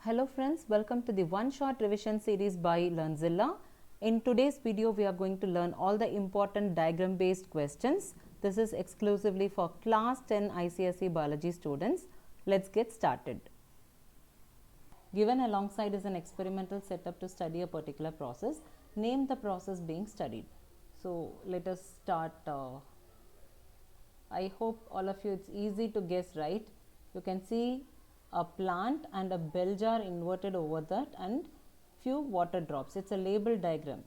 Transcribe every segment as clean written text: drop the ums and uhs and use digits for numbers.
Hello friends, welcome to the one shot revision series by Learnzilla. In today's video, we are going to learn all the important diagram based questions. This is exclusively for class 10 ICSE biology students. Let's get started. Given alongside is an experimental setup to study a particular process. Name the process being studied. So let us start. I hope all of you, it's easy to guess, right? You can see a plant and a bell jar inverted over that and few water drops. It's a label diagram.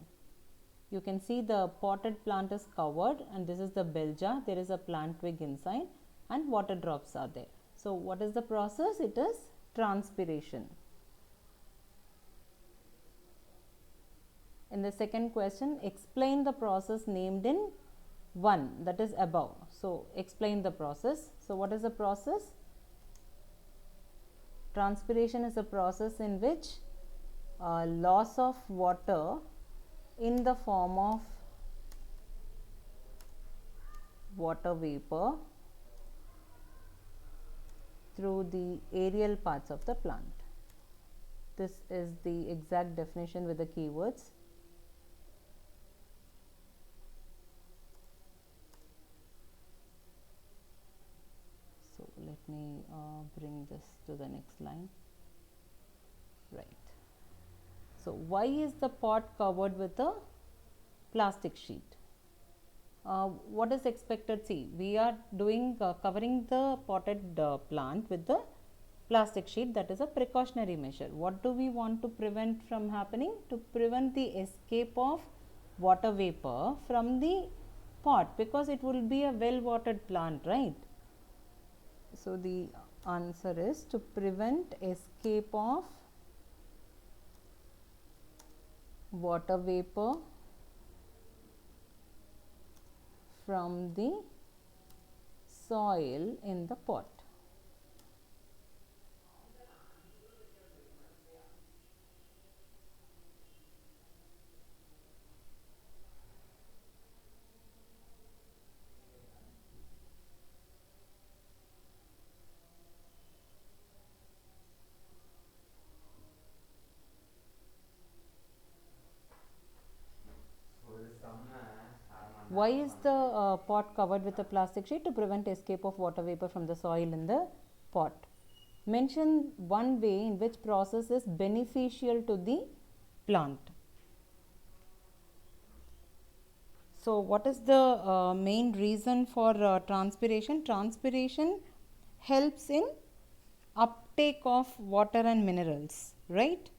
You can see the potted plant is covered and this is the bell jar. There is a plant twig inside and water drops are there. So what is the process? It is transpiration. In the second question, explain the process named in 1, that is above. So explain the process. So what is the process? Transpiration is a process in which loss of water in the form of water vapor through the aerial parts of the plant. This is the exact definition with the keywords. So let me bring this to the next line. Right. So why is the pot covered with a plastic sheet? What is expected? See, we are doing covering the potted plant with the plastic sheet. That is a precautionary measure. What do we want to prevent from happening? To prevent the escape of water vapor from the pot, because it will be a well watered plant, right? So the answer is to prevent escape of water vapor from the soil in the pot. Why is the pot covered with a plastic sheet? To prevent escape of water vapor from the soil in the pot. Mention one way in which process is beneficial to the plant. So what is the main reason for transpiration? Transpiration helps in uptake of water and minerals, right?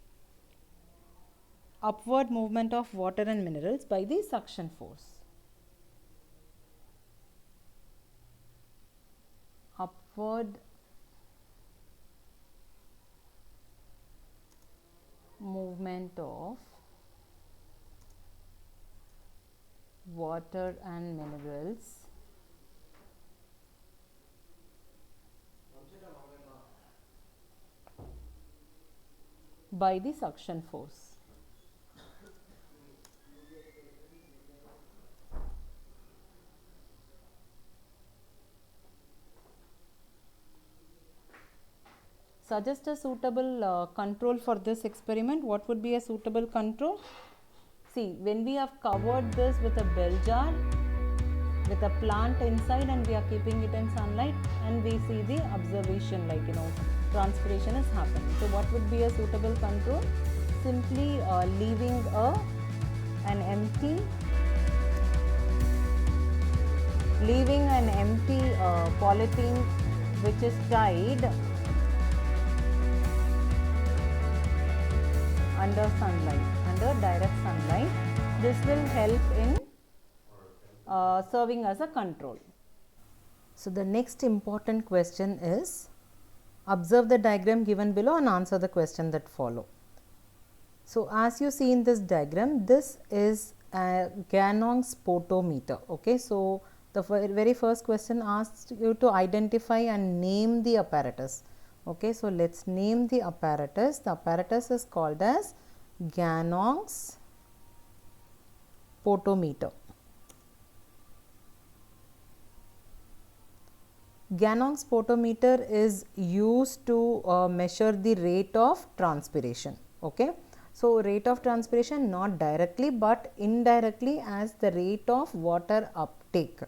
Upward movement of water and minerals by the suction force. Upward movement of water and minerals by the suction force. Suggest a suitable control for this experiment. What would be a suitable control? See, when we have covered this with a bell jar with a plant inside and we are keeping it in sunlight and we see the observation, like transpiration is happening. So what would be a suitable control? Simply leaving an empty polythene which is tied under sunlight, under direct sunlight. This will help in serving as a control. So the next important question is, observe the diagram given below and answer the question that follow. So as you see in this diagram, this is a Ganong's potometer. Okay, so the very first question asks you to identify and name the apparatus. Okay, so let's name the apparatus. The apparatus is called as Ganong's potometer. Ganong spotometer is used to measure the rate of transpiration. Okay. So, rate of transpiration not directly but indirectly as the rate of water uptake.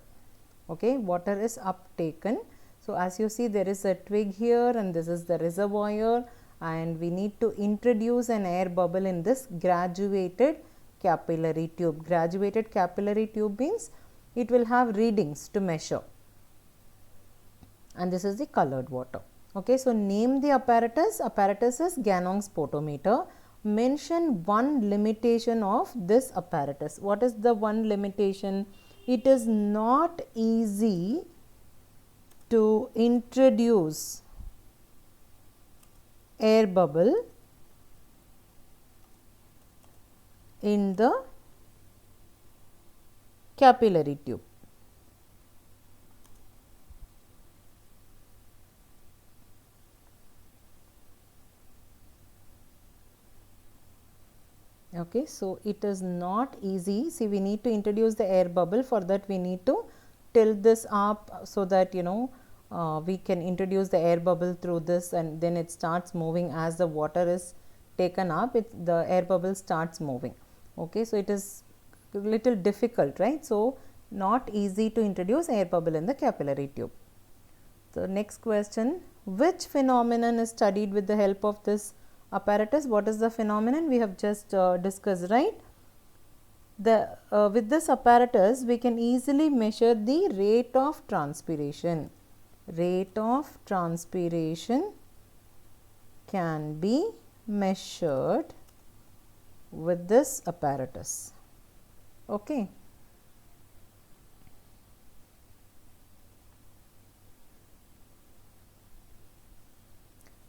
Okay, water is uptaken. So, as you see there is a twig here and this is the reservoir, and we need to introduce an air bubble in this graduated capillary tube. Graduated capillary tube means it will have readings to measure, and this is the colored water. Okay, so name the apparatus. Apparatus is Ganong spotometer. Mention one limitation of this apparatus. What is the one limitation? It is not easy to introduce air bubble in the capillary tube. Okay, so it is not easy. See, we need to introduce the air bubble. For that we need to tilt this up so that we can introduce the air bubble through this, and then it starts moving as the water is taken up. The air bubble starts moving. Okay, so it is a little difficult, right? So not easy to introduce air bubble in the capillary tube. So next question, which phenomenon is studied with the help of this apparatus? What is the phenomenon? We have just discussed, right? With this apparatus we can easily measure the rate of transpiration. Rate of transpiration can be measured with this apparatus. Okay.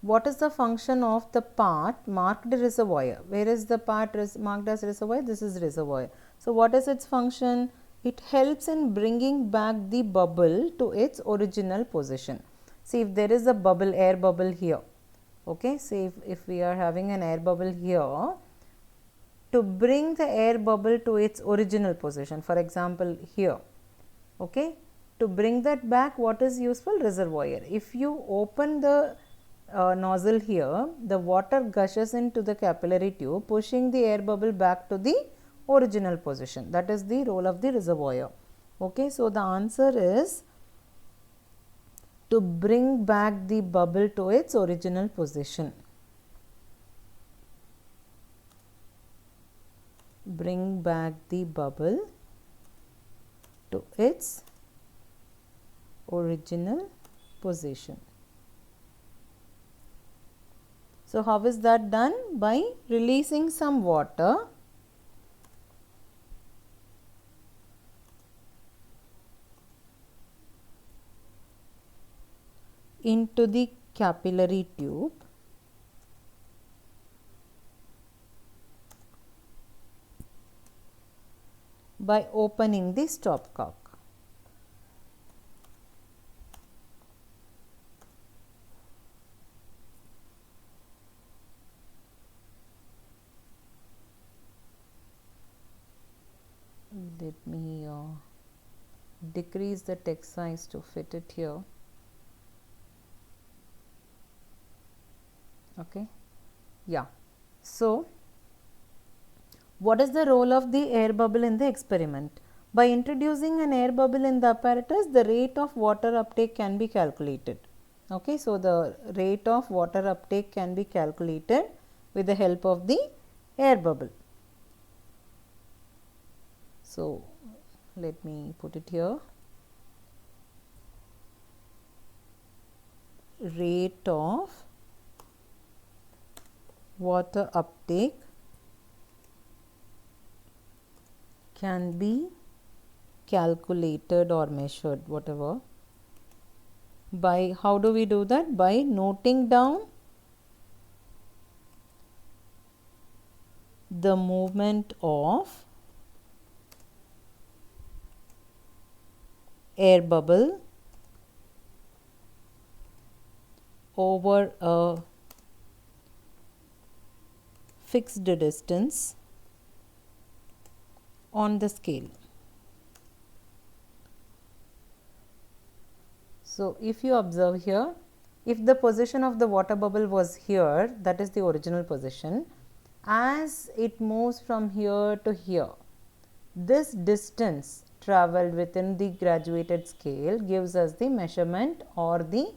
What is the function of the part marked reservoir? Where is the part marked as reservoir? This is reservoir. So, what is its function? It helps in bringing back the bubble to its original position. See, if there is a bubble, air bubble here. Okay, see if we are having an air bubble here, to bring the air bubble to its original position, for example here, okay, to bring that back, what is useful? Reservoir. If you open the nozzle here, the water gushes into the capillary tube, pushing the air bubble back to the original position. That is the role of the reservoir. Okay, so the answer is to bring back the bubble to its original position. Bring back the bubble to its original position. So, how is that done? By releasing some water into the capillary tube by opening the stopcock. Let me decrease the text size to fit it here. Okay, yeah. So, what is the role of the air bubble in the experiment? By introducing an air bubble in the apparatus, the rate of water uptake can be calculated. Okay, so the rate of water uptake can be calculated with the help of the air bubble. So, let me put it here. Rate of water uptake can be calculated or measured, whatever. By how do we do that? By noting down the movement of air bubble over a fixed distance on the scale. So, if you observe here, if the position of the water bubble was here, that is the original position, as it moves from here to here, this distance travelled within the graduated scale gives us the measurement or the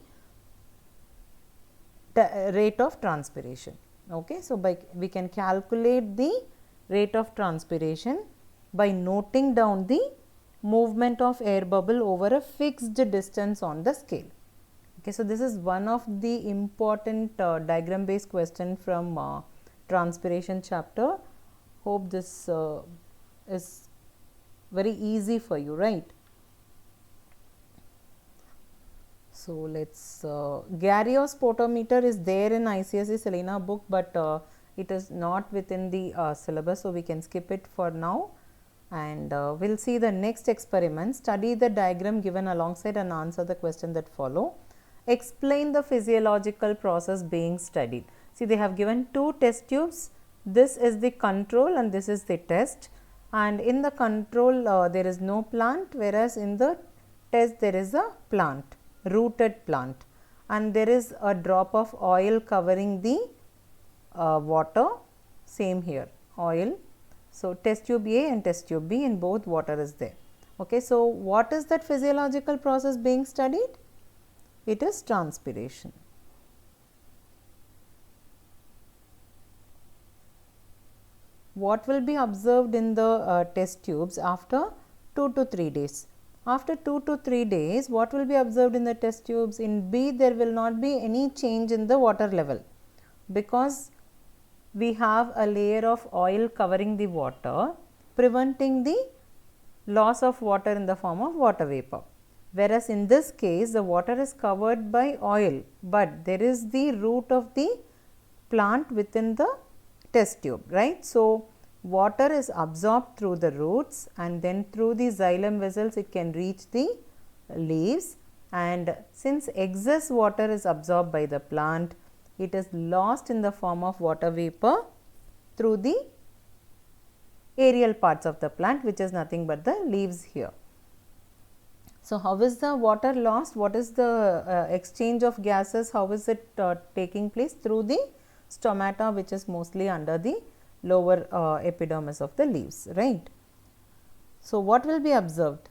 rate of transpiration. Okay. So, we can calculate the rate of transpiration by noting down the movement of air bubble over a fixed distance on the scale. Okay. So, this is one of the important diagram based question from transpiration chapter. Hope this is very easy for you, right. So, let us Garrio's spotometer is there in ICSE Selena book, but it is not within the syllabus. So, we can skip it for now, and we will see the next experiment. Study the diagram given alongside and answer the question that follow. Explain the physiological process being studied. See, they have given two test tubes. This is the control and this is the test, and in the control there is no plant, whereas in the test there is a plant, rooted plant, and there is a drop of oil covering the water, same here oil. So, test tube A and test tube B, in both water is there. Okay. So, what is that physiological process being studied? It is transpiration. What will be observed in the test tubes after 2 to 3 days? After 2 to 3 days, what will be observed in the test tubes? In B, there will not be any change in the water level, because we have a layer of oil covering the water, preventing the loss of water in the form of water vapor. Whereas, in this case the water is covered by oil, but there is the root of the plant within the test tube, right. So, water is absorbed through the roots, and then through the xylem vessels it can reach the leaves, and since excess water is absorbed by the plant, it is lost in the form of water vapor through the aerial parts of the plant, which is nothing but the leaves here. So, how is the water lost? What is the exchange of gases? How is it taking place? Through the stomata, which is mostly under the lower epidermis of the leaves, right. So, what will be observed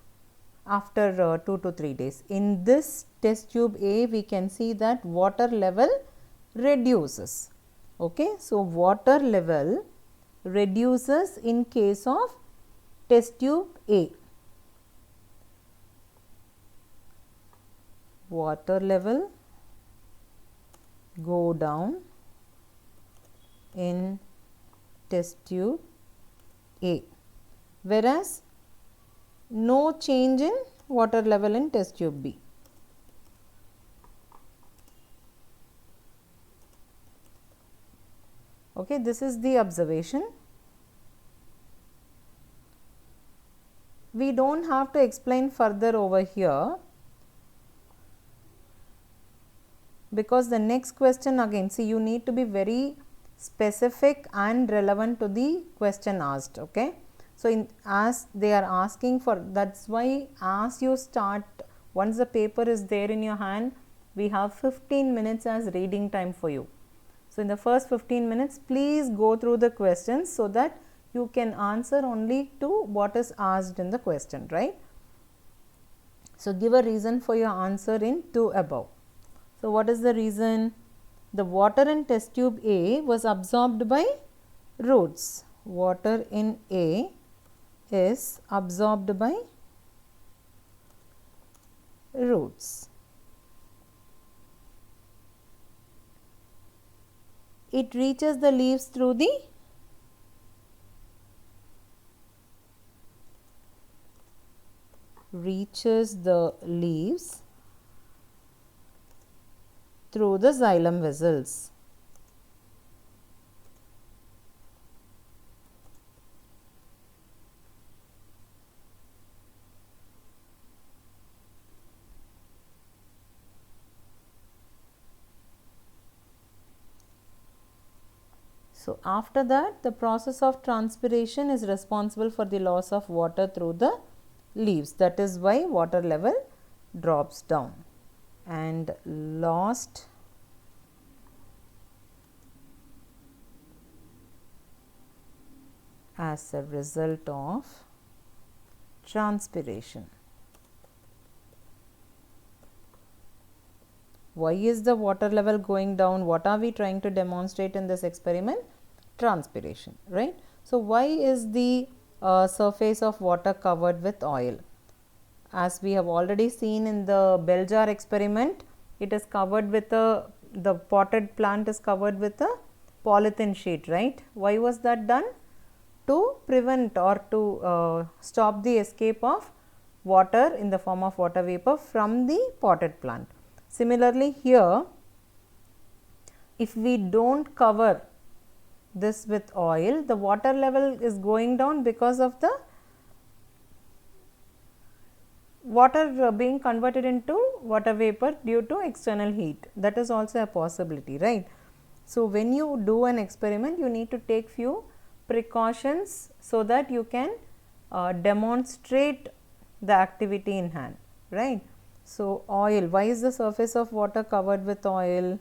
after 2 to 3 days? In this test tube A, we can see that water level reduces. Okay. So, water level reduces in case of test tube A. Water level go down in test tube A, whereas no change in water level in test tube B. Okay, this is the observation. We do not have to explain further over here, because the next question again, see, you need to be very specific and relevant to the question asked. Okay. So, as they are asking for, that is why as you start, once the paper is there in your hand, we have 15 minutes as reading time for you. So, in the first 15 minutes, please go through the questions, so that you can answer only to what is asked in the question, right. So, give a reason for your answer in 2 above. So, what is the reason? The water in test tube A was absorbed by roots. Water in A is absorbed by roots. It reaches the leaves through the through the xylem vessels. So, after that, the process of transpiration is responsible for the loss of water through the leaves. That is why water level drops down. and lost as a result of transpiration. Why is the water level going down? What are we trying to demonstrate in this experiment? Transpiration, right? So, why is the surface of water covered with oil? As we have already seen in the bell jar experiment, it is covered with the potted plant is covered with a polythene sheet, right? Why was that done? To prevent or to stop the escape of water in the form of water vapor from the potted plant. Similarly, here if we do not cover this with oil, the water level is going down because of the water being converted into water vapor due to external heat. That is also a possibility, right. So, when you do an experiment, you need to take few precautions so that you can demonstrate the activity in hand, right. So, oil, why is the surface of water covered with oil?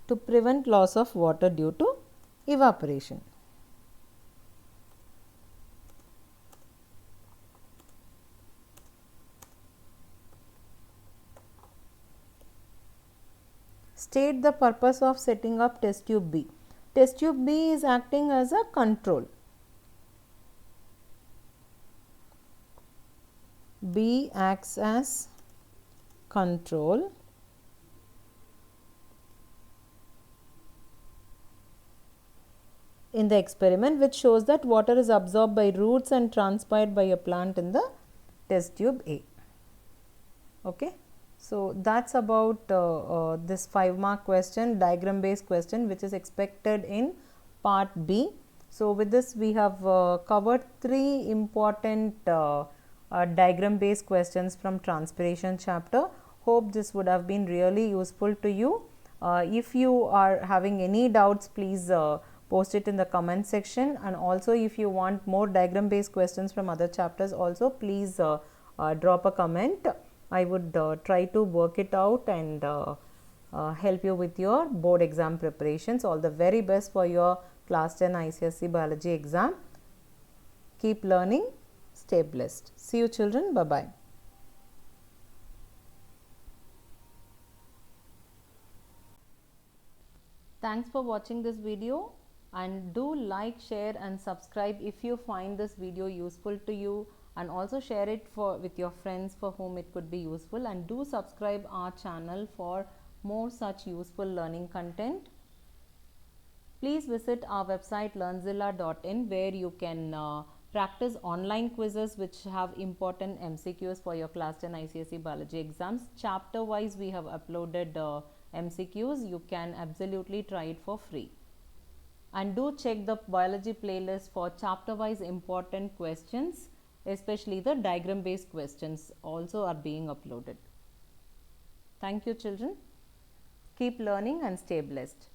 To prevent loss of water due to evaporation. State the purpose of setting up test tube B. Test tube B is acting as a control. B acts as control in the experiment, which shows that water is absorbed by roots and transpired by a plant in the test tube A. Okay. So, that is about this 5-mark question, diagram based question, which is expected in part B. So, with this we have covered 3 important diagram based questions from transpiration chapter. Hope this would have been really useful to you. If you are having any doubts, please post it in the comment section, and also if you want more diagram based questions from other chapters also, please drop a comment. I would try to work it out and help you with your board exam preparations. All the very best for your class 10 ICSE biology exam. Keep learning, stay blessed. See you children, bye bye. Thanks for watching this video, and do like, share and subscribe if you find this video useful to you, and also share it with your friends for whom it could be useful, and do subscribe our channel for more such useful learning content. Please visit our website learnzilla.in, where you can practice online quizzes which have important MCQs for your class 10 ICSE biology exams. Chapter wise we have uploaded MCQs. You can absolutely try it for free. And do check the biology playlist for chapter wise important questions, especially the diagram based questions also are being uploaded. Thank you children. Keep learning and stay blessed.